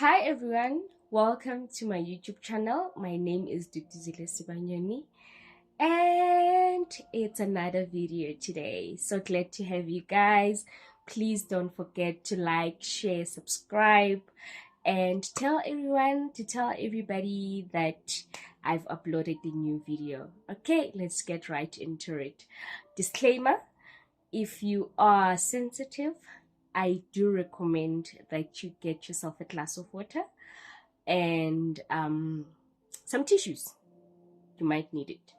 Hi everyone, welcome to my YouTube channel. My name is Duduzile Sibanyoni and it's another video today. So glad to have you guys. Please don't forget to like, share, subscribe, and tell everybody that I've uploaded the new video. Okay, let's get right into it. Disclaimer: if you are sensitive, I do recommend that you get yourself a glass of water and some tissues. You might need it.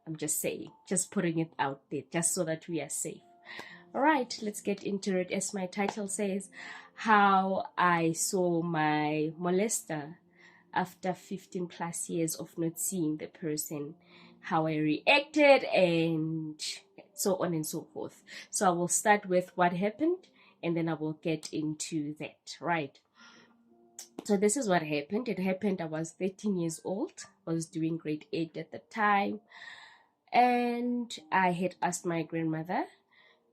I'm just saying, just putting it out there, just so that we are safe. All right, let's get into it. As my title says, how I saw my molester after 15 plus years of not seeing the person, how I reacted, and so on and so forth. So I will start with what happened and then I will get into that, right? So this is what happened. It happened, I was 13 years old. I was doing grade 8 at the time. And I had asked my grandmother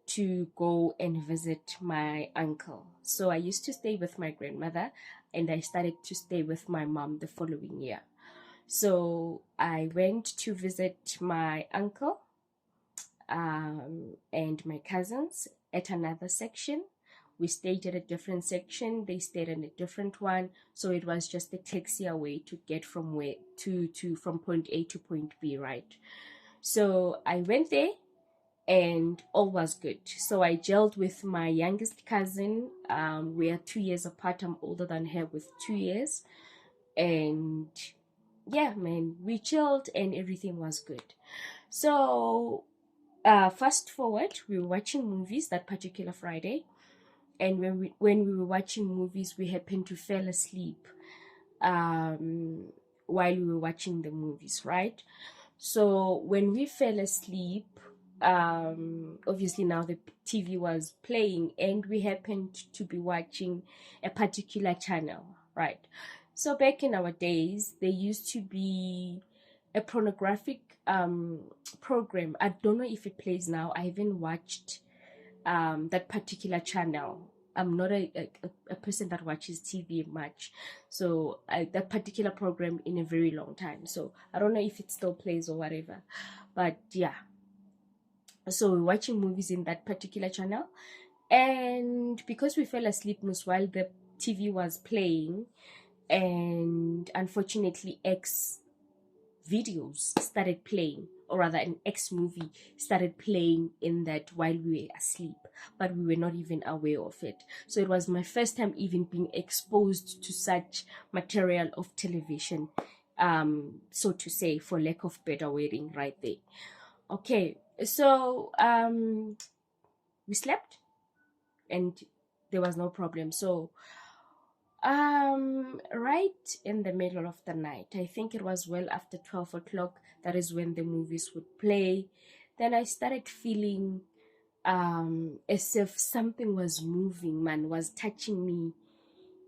to go and visit my uncle. So I used to stay with my grandmother and I started to stay with my mom the following year. So I went to visit my uncle and my cousins at another section. We stayed at a different section, they stayed in a different one, so it was just a taxi away to get from from point A to point B, right? So I went there and all was good. So I gelled with my youngest cousin. We are 2 years apart. I'm older than her with 2 years, and yeah, man, we chilled and everything was good. So fast forward, we were watching movies that particular Friday, and when we were watching movies, we happened to fall asleep while we were watching the movies, right? So when we fell asleep, obviously now the TV was playing and we happened to be watching a particular channel, right? So back in our days, there used to be a pornographic program. I don't know if it plays now. I haven't watched that particular channel. I'm not a person that watches TV much, so that particular program in a very long time. So I don't know if it still plays or whatever, but yeah. So we're watching movies in that particular channel, and because we fell asleep most while the TV was playing, and unfortunately X videos started playing, or rather an X movie started playing in that while we were asleep, but we were not even aware of it. So it was my first time even being exposed to such material of television, so to say, for lack of better wording, right there. Okay, so we slept and there was no problem. So right in the middle of the night, I think it was well after 12 o'clock, that is when the movies would play, then I started feeling as if something was moving, man, was touching me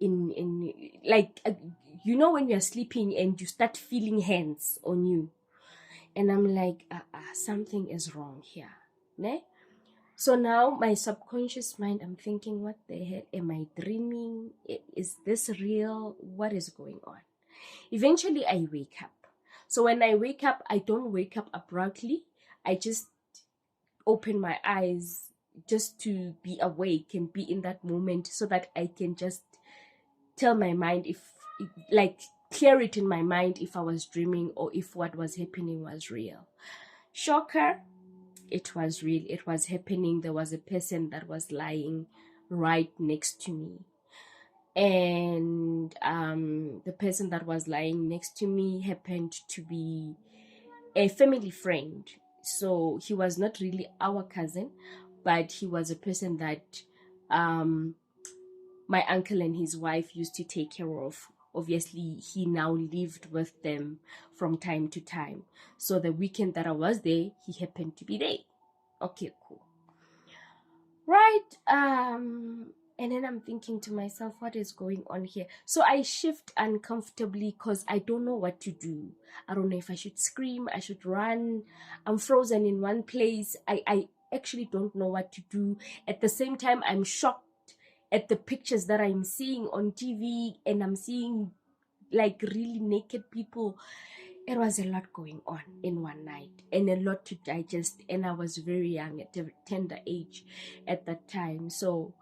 in like you know when you're sleeping and you start feeling hands on you, and I'm like, something is wrong here, ne? So now my subconscious mind, I'm thinking, what the hell? Am I dreaming? Is this real? What is going on? Eventually I wake up. So when I wake up, I don't wake up abruptly. I just open my eyes just to be awake and be in that moment so that I can just tell my mind if, like, clear it in my mind if I was dreaming or if what was happening was real. Shocker, it was real. It was happening. There was a person that was lying right next to me, and the person that was lying next to me happened to be a family friend. So he was not really our cousin, but he was a person that my uncle and his wife used to take care of. Obviously, he now lived with them from time to time. So the weekend that I was there, he happened to be there. Okay, cool. Right. And then I'm thinking to myself, what is going on here? So I shift uncomfortably because I don't know what to do. I don't know if I should scream, I should run. I'm frozen in one place. I actually don't know what to do. At the same time, I'm shocked at the pictures that I'm seeing on TV, and I'm seeing like really naked people. It was a lot going on in one night and a lot to digest, and I was very young at a tender age at that time. So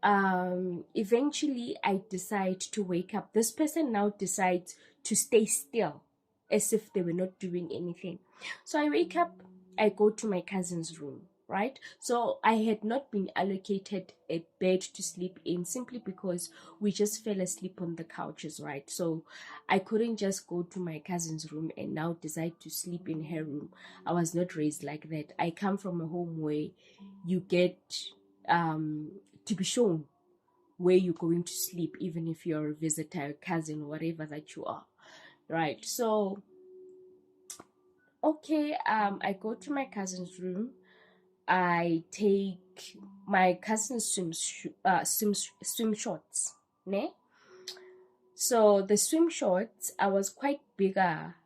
eventually I decide to wake up. This person now decides to stay still as if they were not doing anything. So I wake up, I go to my cousin's room, right? So I had not been allocated a bed to sleep in, simply because we just fell asleep on the couches, right? So I couldn't just go to my cousin's room and now decide to sleep in her room. I was not raised like that. I come from a home where you get to be shown where you're going to sleep, even if you're a visitor, cousin, whatever that you are, right? So okay, I go to my cousin's room. I take my cousin's swim shorts, ne? So the swim shorts, I was quite bigger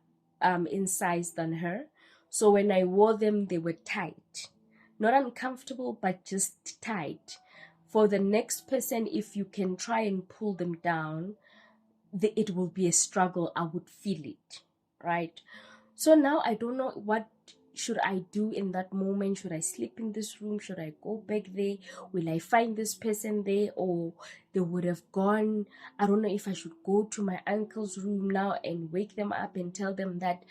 in size than her. So when I wore them, they were tight. Not uncomfortable, but just tight. For the next person, if you can try and pull them down, it will be a struggle. I would feel it, right? So now I don't know what should I do in that moment. Should I sleep in this room? Should I go back there? Will I find this person there, or they would have gone? I don't know if I should go to my uncle's room now and wake them up and tell them that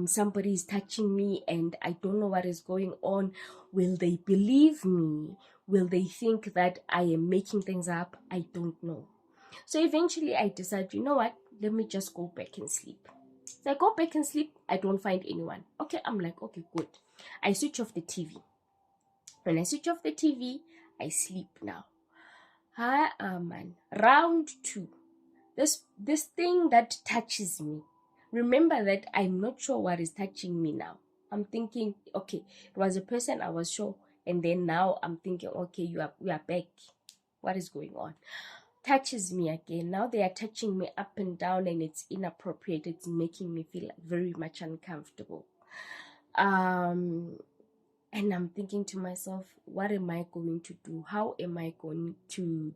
somebody is touching me and I don't know what is going on. Will they believe me? Will they think that I am making things up? I don't know. So eventually I decided, you know what? Let me just go back and sleep. So I go back and sleep. I don't find anyone. Okay, I'm like, okay, good. I switch off the TV. When I switch off the TV, I sleep now. Hi, man. Round two. This thing that touches me. Remember that I'm not sure what is touching me now. I'm thinking, okay, it was a person I was sure, and then now I'm thinking, okay, we are back. What is going on? Touches me again. Now they are touching me up and down, and it's inappropriate. It's making me feel very much uncomfortable. And I'm thinking to myself, what am I going to do? How am I going to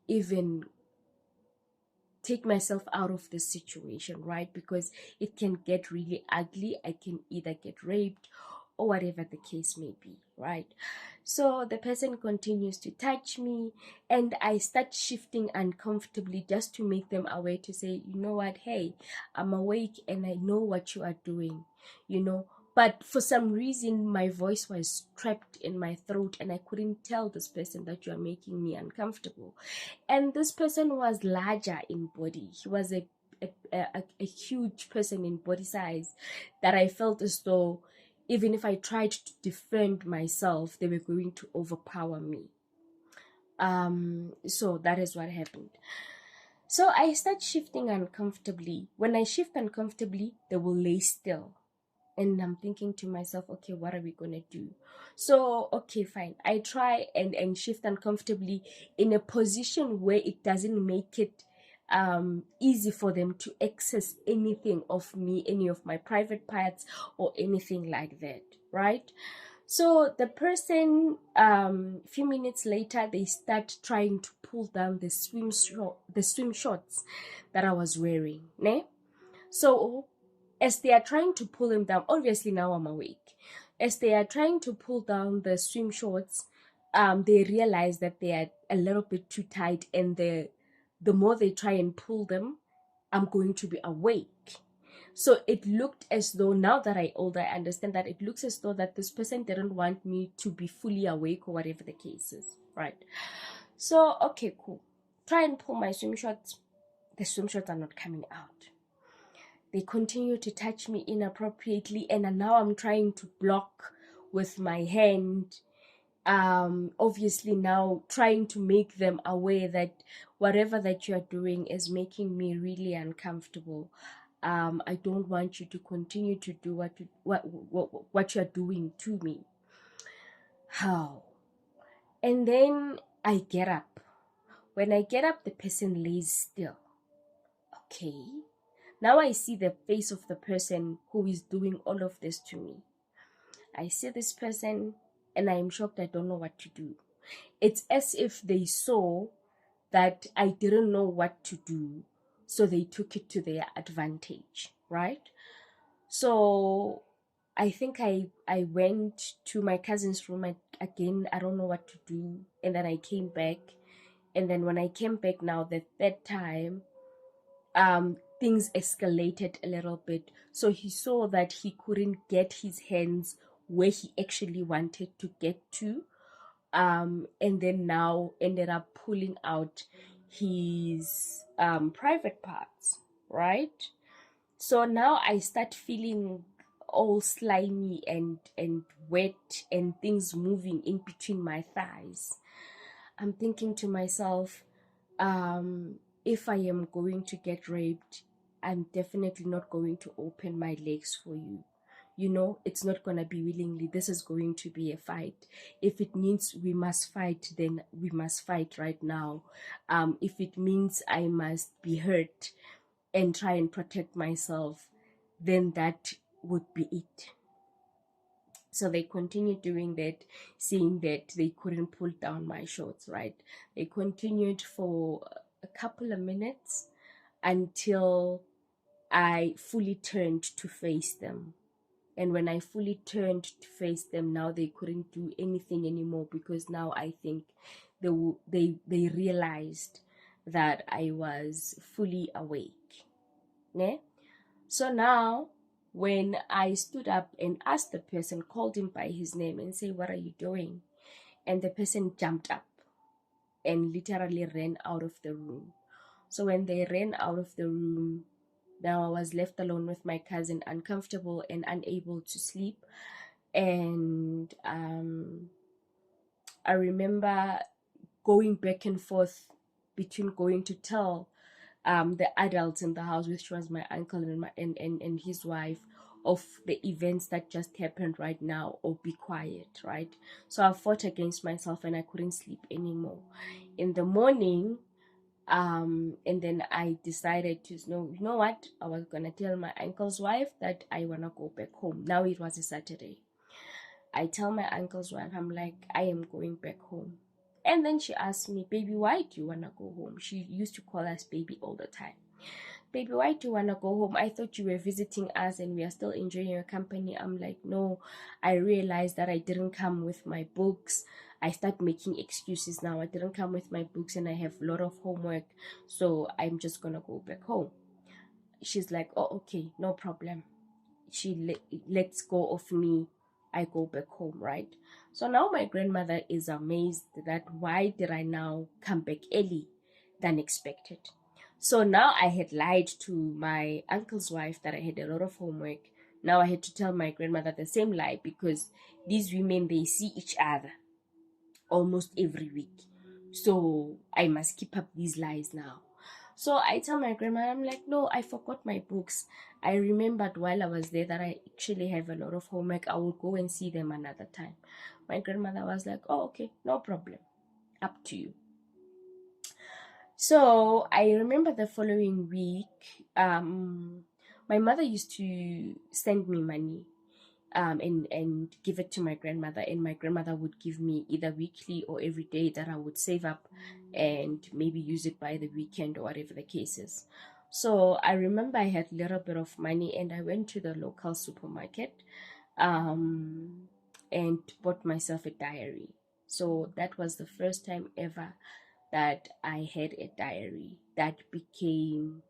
even take myself out of this situation, right? Because it can get really ugly. I can either get raped or whatever the case may be, right? So the person continues to touch me, and I start shifting uncomfortably just to make them aware, to say, you know what, hey, I'm awake and I know what you are doing, you know. But for some reason, my voice was trapped in my throat, and I couldn't tell this person that you are making me uncomfortable. And this person was larger in body. He was a huge person in body size, that I felt as though even if I tried to defend myself, they were going to overpower me. So that is what happened. So I start shifting uncomfortably. When I shift uncomfortably, they will lay still. And I'm thinking to myself, okay, what are we gonna do? So okay, fine, I try and shift uncomfortably in a position where it doesn't make it easy for them to access anything of me, any of my private parts or anything like that, right? So the person, few minutes later, they start trying to pull down the swim shorts that I was wearing, ne? So as they are trying to pull him down, obviously now I'm awake. As they are trying to pull down the swim shorts, they realize that they are a little bit too tight, and the more they try and pull them, I'm going to be awake. So it looked as though, now that I older, I understand that it looks as though that this person didn't want me to be fully awake or whatever the case is, right? So okay, cool. Try and pull my swim shorts. The swim shorts are not coming out. They continue to touch me inappropriately, and now I'm trying to block with my hand. Obviously now trying to make them aware that whatever that you are doing is making me really uncomfortable. I don't want you to continue to do what you are doing to me. How? And then I get up. When I get up, the person lays still. Okay. Now I see the face of the person who is doing all of this to me. I see this person and I am shocked. I don't know what to do. It's as if they saw that I didn't know what to do, so they took it to their advantage, right? So I think I went to my cousin's room again. I don't know what to do, and then I came back. And then when I came back now the third time, things escalated a little bit. So he saw that he couldn't get his hands where he actually wanted to get to, and then now ended up pulling out his private parts, right? So now I start feeling all slimy and wet and things moving in between my thighs. I'm thinking to myself, if I am going to get raped, I'm definitely not going to open my legs for you. You know, it's not going to be willingly. This is going to be a fight. If it means we must fight, then we must fight right now. If it means I must be hurt and try and protect myself, then that would be it. So they continued doing that, seeing that they couldn't pull down my shorts, right? They continued for a couple of minutes until I fully turned to face them. And when I fully turned to face them, now they couldn't do anything anymore, because now I think they realized that I was fully awake. Ne? So now, when I stood up and asked the person, called him by his name and say, "What are you doing?" And the person jumped up and literally ran out of the room. So when they ran out of the room, now I was left alone with my cousin, uncomfortable and unable to sleep. And I remember going back and forth between going to tell the adults in the house, which was my uncle and his wife, of the events that just happened right now, or be quiet, right? So I fought against myself and I couldn't sleep anymore. In the morning, and then I decided to know, you know what? I was gonna tell my uncle's wife that I wanna go back home. Now it was a Saturday. I tell my uncle's wife, I'm like, I am going back home. And then she asked me, "Baby, why do you wanna go home?" She used to call us baby all the time. "Baby, why do you wanna go home? I thought you were visiting us and we are still enjoying your company." I'm like, "No, I realized that I didn't come with my books." I start making excuses now. I didn't come with my books and I have a lot of homework, so I'm just gonna go back home. She's like, "Oh, okay, no problem." She lets go of me. I go back home, right? So now my grandmother is amazed that why did I now come back early than expected. So now I had lied to my uncle's wife that I had a lot of homework. Now I had to tell my grandmother the same lie, because these women, they see each other almost every week. So I must keep up these lies now. So I tell my grandma, I'm like, "No, I forgot my books. I remembered while I was there that I actually have a lot of homework. I will go and see them another time." My grandmother was like, "Oh, okay, no problem. Up to you." So I remember the following week, my mother used to send me money, and give it to my grandmother, and my grandmother would give me either weekly or every day, that I would save up and maybe use it by the weekend or whatever the case is. So I remember I had a little bit of money and I went to the local supermarket, um, and bought myself a diary. So that was the first time ever that I had a diary that became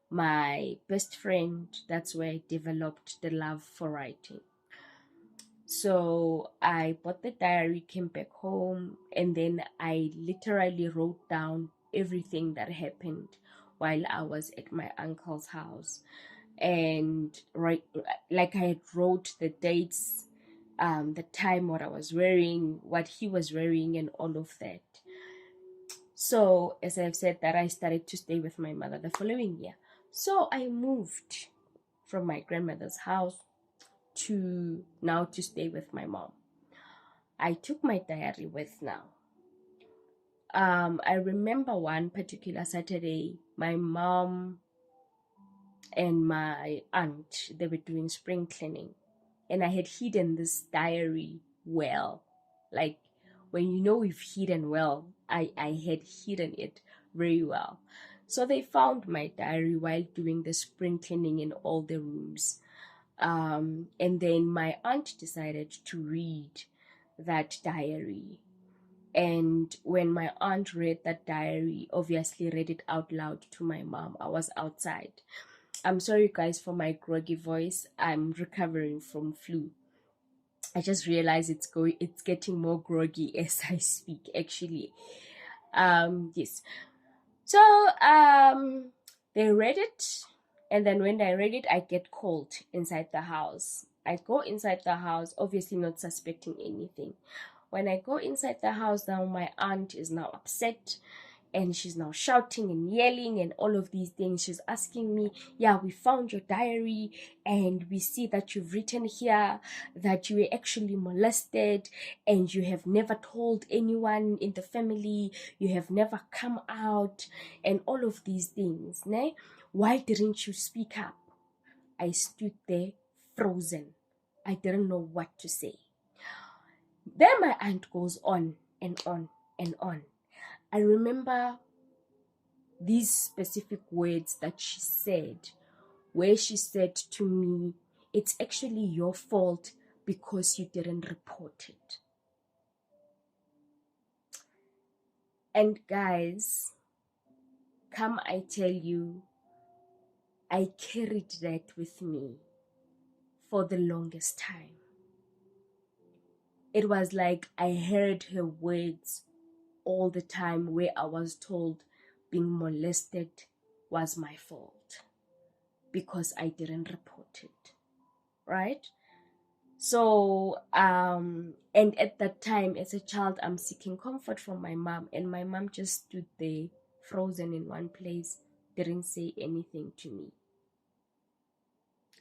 my best friend. That's where I developed the love for writing. So I bought the diary, came back home, and then I literally wrote down everything that happened while I was at my uncle's house. And right, like I had wrote the dates, the time, what I was wearing, what he was wearing, and all of that. So as I've said, that I started to stay with my mother the following year. So I moved from my grandmother's house to stay with my mom. I took my diary with now. I remember one particular Saturday, my mom and my aunt, they were doing spring cleaning, and I had hidden this diary well, like when you know we've hidden well. I had hidden it very well. So they found my diary while doing the spring cleaning in all the rooms. And then my aunt decided to read that diary. And when my aunt read that diary, obviously read it out loud to my mom, I was outside. I'm sorry, guys, for my groggy voice. I'm recovering from flu. I just realized it's getting more groggy as I speak, actually. Yes. So they read it, and then when I read it, I get called inside the house. I go inside the house, obviously not suspecting anything. When I go inside the house, now my aunt is now upset, and she's now shouting and yelling and all of these things. She's asking me, yeah, we found your diary and we see that you've written here that you were actually molested and you have never told anyone in the family, you have never come out, and all of these things. Né? Why didn't you speak up? I stood there frozen. I didn't know what to say. Then my aunt goes on and on and on. I remember these specific words that she said, where she said to me, it's actually your fault because you didn't report it. And guys, come I tell you, I carried that with me for the longest time. It was like I heard her words all the time, where I was told being molested was my fault because I didn't report it, right? So and at that time, as a child, I'm seeking comfort from my mom, and my mom just stood there frozen in one place, didn't say anything to me.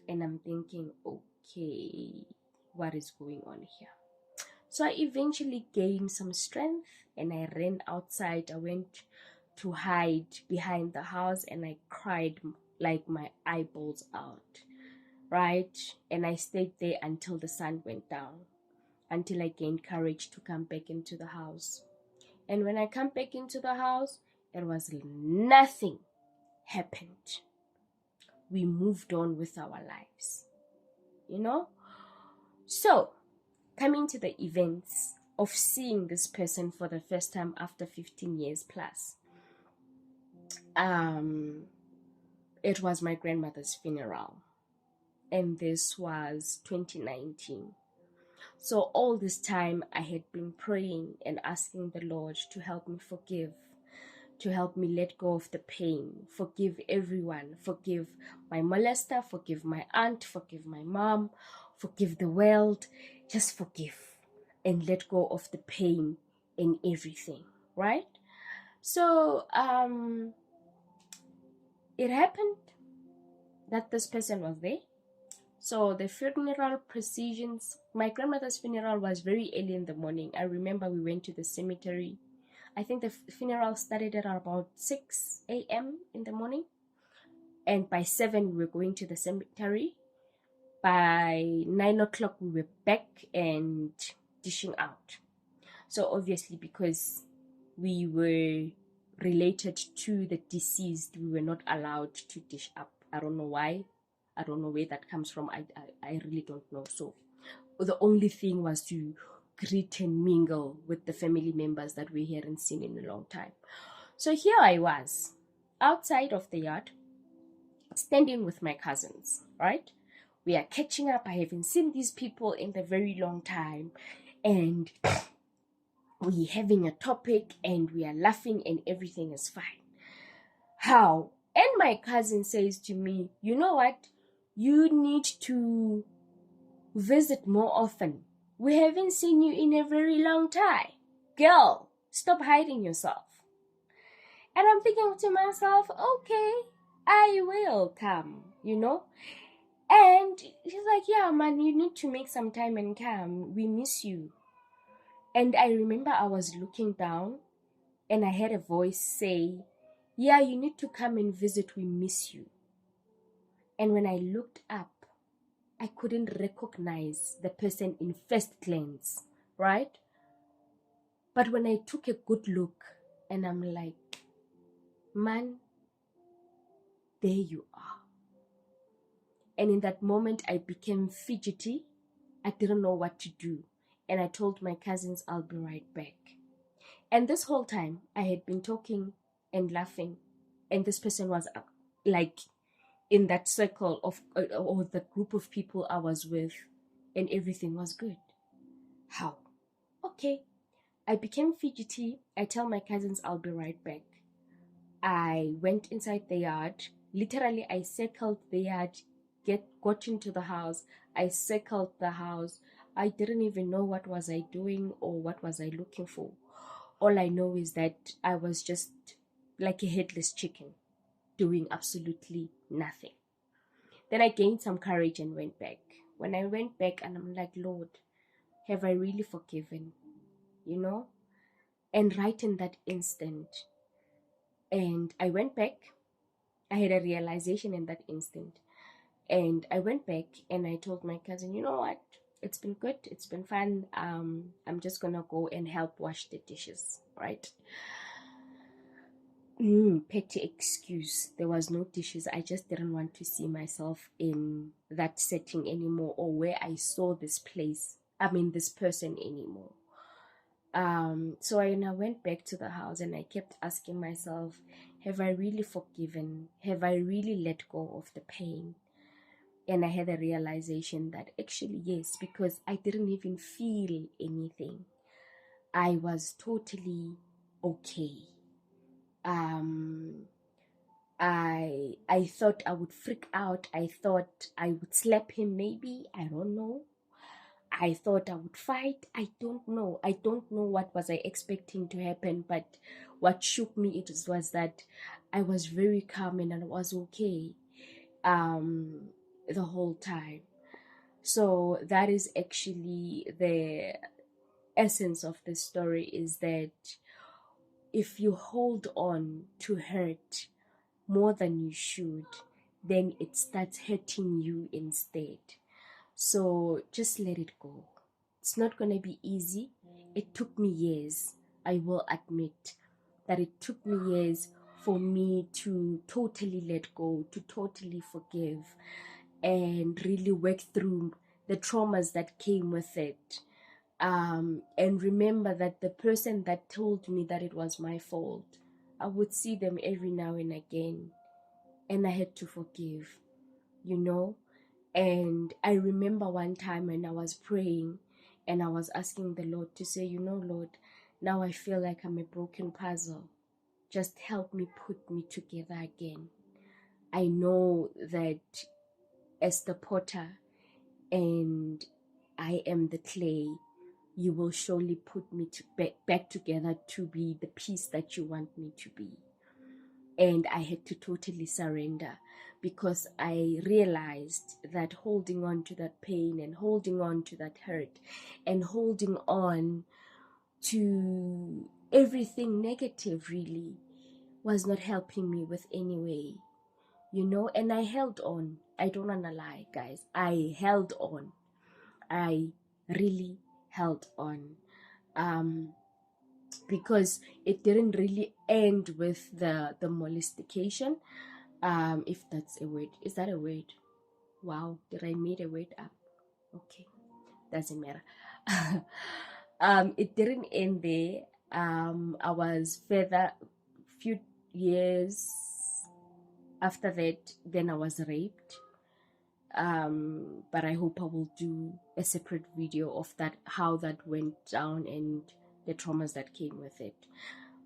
And I'm thinking, okay, what is going on here? So I eventually gained some strength and I ran outside. I went to hide behind the house and I cried like my eyeballs out, right? And I stayed there until the sun went down, until I gained courage to come back into the house. And when I come back into the house, it was nothing happened. We moved on with our lives, you know? So coming to the events of seeing this person for the first time after 15 years plus. It was my grandmother's funeral, and this was 2019. So all this time I had been praying and asking the Lord to help me forgive, to help me let go of the pain, forgive everyone, forgive my molester, forgive my aunt, forgive my mom, forgive the world, just forgive and let go of the pain and everything, right? So it happened that this person was there. So the funeral proceedings, my grandmother's funeral was very early in the morning. I remember we went to the cemetery. I think the funeral started at about 6 a.m. in the morning. And by 7, we were going to the cemetery. By 9 o'clock, we were back and dishing out. So obviously, because we were related to the deceased, we were not allowed to dish up. I don't know why. I don't know where that comes from. I really don't know. So the only thing was to greet and mingle with the family members that we hadn't seen in a long time. So here I was, outside of the yard, standing with my cousins, right? We are catching up. I haven't seen these people in a very long time. And we're having a topic and we are laughing and everything is fine. How? And my cousin says to me, you know what? You need to visit more often. We haven't seen you in a very long time. Girl, stop hiding yourself. And I'm thinking to myself, okay, I will come, you know? And he's like, yeah, man, you need to make some time and come. We miss you. And I remember I was looking down and I heard a voice say, yeah, you need to come and visit. We miss you. And when I looked up, I couldn't recognize the person in first glance, right? But when I took a good look, and I'm like, man, there you are. And in that moment, I became fidgety. I didn't know what to do. And I told my cousins, I'll be right back. And this whole time, I had been talking and laughing. And this person was like in that circle of, or the group of people I was with. And everything was good. How? Okay. I became fidgety. I tell my cousins, I'll be right back. I went inside the yard. Literally, I circled the yard, got into the house. I circled the house. I didn't even know what was I doing or what was I looking for. All I know is that I was just like a headless chicken, doing absolutely nothing. Then I gained some courage and went back. When I went back, and I'm like, Lord, have I really forgiven? You know? And right in that instant, and I went back. I had a realization in that instant. And I went back and I told my cousin, you know what? It's been good. It's been fun. I'm just going to go and help wash the dishes, right? Petty excuse. There was no dishes. I just didn't want to see myself in that setting anymore, or where I saw this person anymore. So I went back to the house and I kept asking myself, have I really forgiven? Have I really let go of the pain? And I had a realization that actually, yes, because I didn't even feel anything. I was totally okay. I thought I would freak out. I thought I would slap him, maybe. I don't know. I thought I would fight. I don't know. I don't know what was I expecting to happen, but what shook me was that I was very calm and I was okay the whole time. So that is actually the essence of the story, is that if you hold on to hurt more than you should, then it starts hurting you instead. So just let it go. It's not going to be easy. It took me years. I will admit that it took me years for me to totally let go, to totally forgive, and really work through the traumas that came with it. And remember that the person that told me that it was my fault, I would see them every now and again, and I had to forgive, you know. And I remember one time when I was praying and I was asking the Lord to say, you know, Lord, now I feel like I'm a broken puzzle. Just help me put me together again. I know that as the potter and I am the clay, you will surely put me back together to be the piece that you want me to be. And I had to totally surrender, because I realized that holding on to that pain and holding on to that hurt and holding on to everything negative really was not helping me with any way, you know. And I held on. I don't wanna lie, guys. I held on. I really held on. Because it didn't really end with the molestation. If that's a word. Is that a word? Wow, did I made a word up? Okay, doesn't matter. It didn't end there. I was further, few years after that, then I was raped. But I hope I will do a separate video of that, how that went down and the traumas that came with it.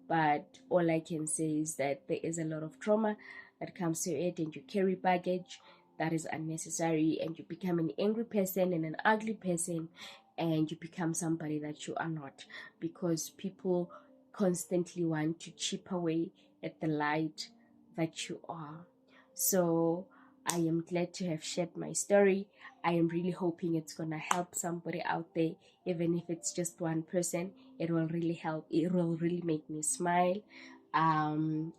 But all I can say is that there is a lot of trauma that comes to it, and you carry baggage that is unnecessary, and you become an angry person and an ugly person, and you become somebody that you are not, because people constantly want to chip away at the light that you are. So I am glad to have shared my story. I am really hoping it's gonna help somebody out there, even if it's just one person. It will really help. It will really make me smile,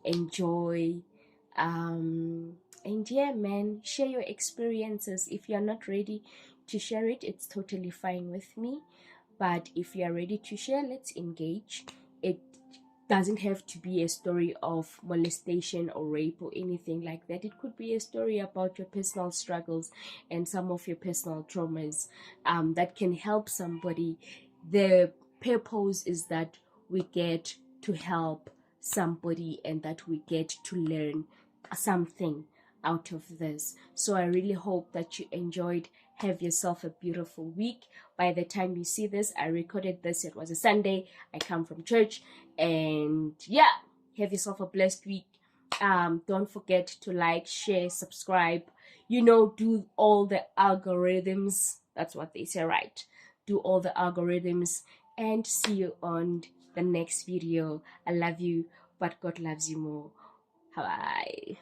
enjoy, and yeah, man, share your experiences. If you're not ready to share it, it's totally fine with me. But if you are ready to share, let's engage. It doesn't have to be a story of molestation or rape or anything like that. It could be a story about your personal struggles and some of your personal traumas, that can help somebody. The purpose is that we get to help somebody and that we get to learn something out of this. So I really hope that you enjoyed. Have yourself a beautiful week. By the time you see this, I recorded this, it was a Sunday. I come from church, and yeah, have yourself a blessed week. Don't forget to like, share, subscribe, do all the algorithms. That's what they say, right? Do all the algorithms, and see you on the next video. I love you, but God loves you more. Bye.